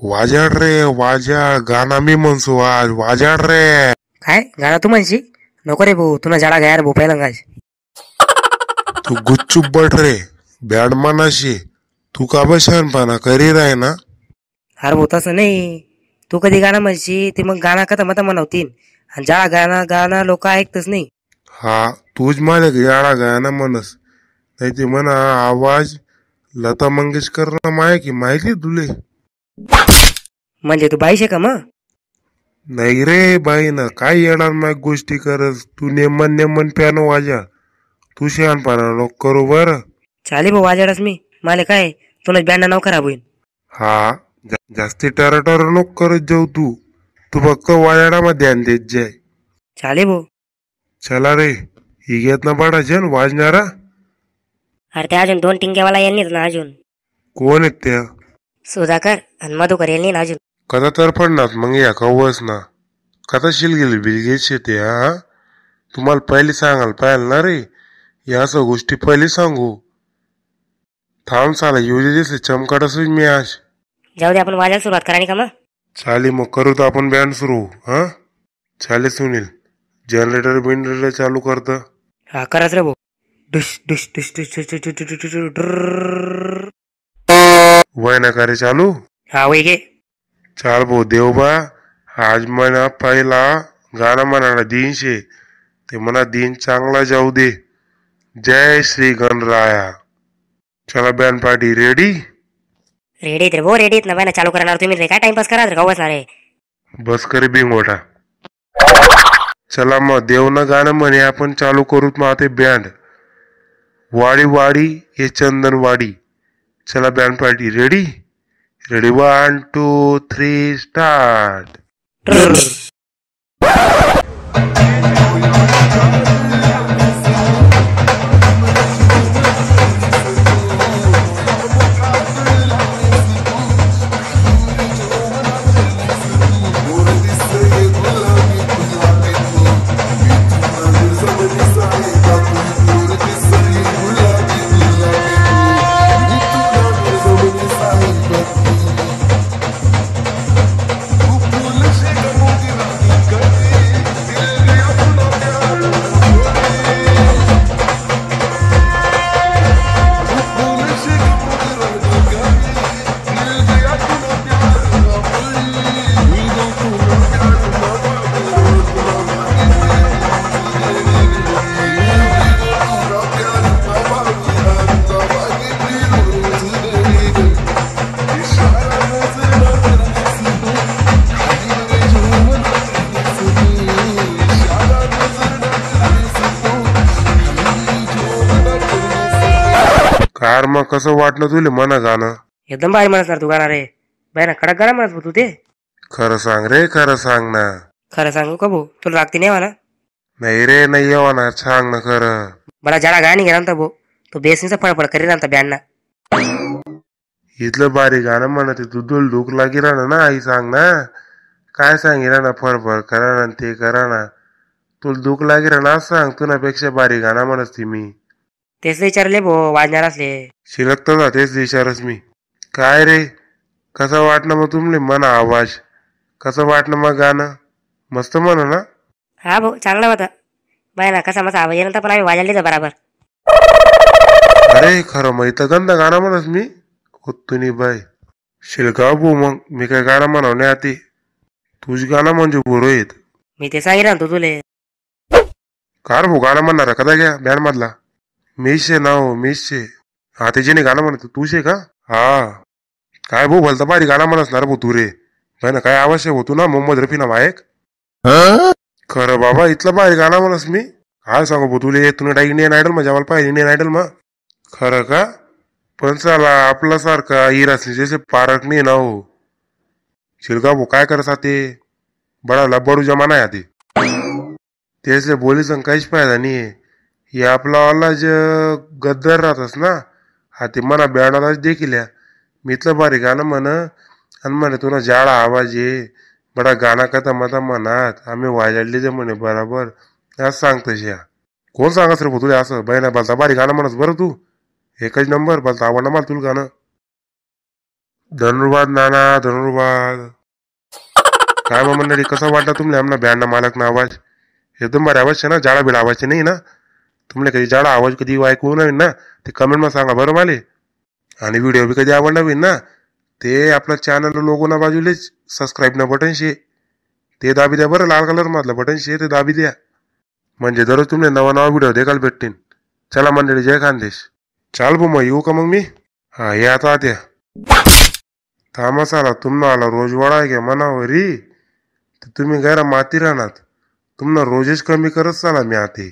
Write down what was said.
वाजाड रे वाजाड, गाणं मी म्हणसो आज वाजाड रे. काय गाणं तू म्हणशी? नको रे भाऊ, तुला जाडा गायर भाऊ पहिला गायस. तू गुच्चूप बट रे, बॅड मनाशी. तू का बशानपणा करी राय ना. अरे भाऊ तसं नाही, तू कधी गाणं म्हणशी ते मग गाणं कथा मता म्हणवतीन, आणि जाळा गाणं गाणं लोक ऐकतच नाही. हा तूच मला जाडा गाणं म्हणस, नाही ते म्हणा आवाज लता मंगेशकर माय की माहिती तुले. म्हणजे तू बाईशे का मग? नाही रे बाई ना, काय येणार माय गोष्टी करस. तू नेमन नेमन प्यानो वाजा. तू शहाणपणा नको करू बर. चाले भाऊ वाजाडच मी, मला काय तुला बँड नाव खराब होईल. हा जास्ती टर नको करत जाऊ तू. तू फक्त वाजाडामध्ये ध्यान देत जाय. चाले भाऊ. चला रे, ही घेत ना पाडायचे वाजणारा. अरे ते अजून 2 टिंग्यावाला येईल ना अजून. कोण आहेत त्या? सुधाकर आणि मधुकर येईल ना अजून. कदा तर पडणार मग या कवच ना. कदा शिलगेली बिलगेचे ते हा. तुम्हाला पहिले सांगाल पाहिजे ना रे, या असं गोष्टी पहिले सांगू. थांब साला येऊ दे चमकाडच मी आज. जाऊ दे, आपण वाजायला सुरुवात करा का मग. चाले मग करू तर आपण बँड सुरू. हा चाले सुनील, जनरेटर बिनरेटर चालू करत. हा करच रे भाऊ. डुश डुश डुश डुश डुश डुश डुश डुश डुश डुश. वय ना करे चालू. हा वय घे. चाल भाऊ देवबा, आज म्हणा पहिला गाणं म्हणाला दिनशे, ते म्हणा दिन चांगला जाऊ दे. जय श्री गणराया. चला बँड पार्टी रेडी. रेडी रे भाऊ, रेडीत ना बाय ना चालू करणार तुम्ही रे. काय टाइमपास करा रे गावाच ना रे. बस करे बिंगोटा. चला मग देवनं गाणं म्हणे आपण चालू करूत मग ते बँड. वाडी वाडी हे चंदनवाडी. चला band party ready. Ready 1 2 3 start. Car मग कसं वाटलं तुले मना गाणं? एकदम भारी म्हणत तू गाणं रे. बाय ना कडक गाणं म्हणत तू ते. खरं सांग रे, खरं सांग ना. खरं सांगू का भाऊ, तुला रागती नाही म्हणा. नाही रे नाही येवा ना, सांग ना खरं. बडा जाडा गाणी घे ना भाऊ, तो बेसनीचा फळफळ करी ना बँड ना. इथलं भारी गाणं म्हणत तू दुल धूक लागी राहणार ना. आई सांग ना, काय सांगितलं ना फरफर करा ना ते करा ना. तुला दुःख लागी राहणार सांग. तुनापेक्षा भारी गाणं म्हणत ती मी. तेच विचारले भाऊ, वाजणार असले. शिलकत ना तेच विचारच मी. काय रे कसं वाटणं मग तुमले म्हणा आवाज? कसं वाटणं मग गाणं? मस्त म्हणा ना. हा भाऊ चांगला होता. बाय ना कसा मसा आवाज येणार पण आम्ही वाजायला बराबर. अरे खरं मग इथं गंध गाणं म्हणत मी होत बाय. शिलका भाऊ मग मी काय गाणं म्हणवणे आती. तुझ गाणं म्हणजे बोरोहित. मी ते सांगितलं तू तुले. कार भाऊ गाणं म्हणणार कदा घ्या बँड मधला? मीशे ना हो मीशे. हा त्याच्याने गाणं म्हणत तूशे का? हा काय भाऊ भलता भारी गाणं म्हणसणार भाऊ तू रे. भाई ना काय आवश्यक होतो ना मोहम्मद रफी ना मायक. खरं बाबा इथलं भारी गाणं म्हणस मी. काय सांगू भाऊ तुले, तुला इंडियन आयडल मग मला पाहिजे इंडियन आयडल मग. खरं का? पण चला आपल्यासारखा हिरासनी जसे पारक नाही ना हो. शिलका भाऊ काय करत ते बडा लबाडू जमाना आहे ते. त्याचे बोलीच काहीच फायदा नाहीये. हे आपला वाला जे गद्दार राहतस ना, हा ते मना बँडवालाच देखील या मितलं भारी गाणं म्हण आणि म्हणे तुला जाडा आवाज ये बडा गाणं कथा मता म्हणत आम्ही वाजडली जे म्हणे बराबर. असं सांगतस या. कोण सांगस रे तुला असं? बहिणा बोलता भारी गाणं म्हणस बरं तू. एकच नंबर बोलता आवडणं मला तुला गाणं. धनुर्वाद नाना धनुर्वाद. काय मग मंडळी, कसा वाटला तुम्हाला आमना बँड मालक ना आवाज? एकदम बरे आवाज आहे ना, जाडा बिडा आवाज नाही ना? तुम्हाला कधी जाडा आवाज कधी ऐकू नवीन ना ते कमेंटमध्ये सांगा बरं माले. आणि व्हिडिओ बी कधी आवडला होईल ना ते आपल्या चॅनल लोगो ना बाजूलेच सबस्क्राईब ना बटन शे ते दाबी द्या बरं, लाल कलर मधलं बटन शे ते दाबी द्या, म्हणजे दररोज तुम्हाला नवा नवा व्हिडिओ देखायला भेटतील. चला मंडळी, जय खानदेश. चाल बो मग येऊ का मग मी? हा ये आता त्या थांबसाला तुम्हाला रोज वडा घ्या मनावरी तर तुम्ही गैरा माती राहणार, तुम्हाला रोजेच कमी करत चाला मी आते.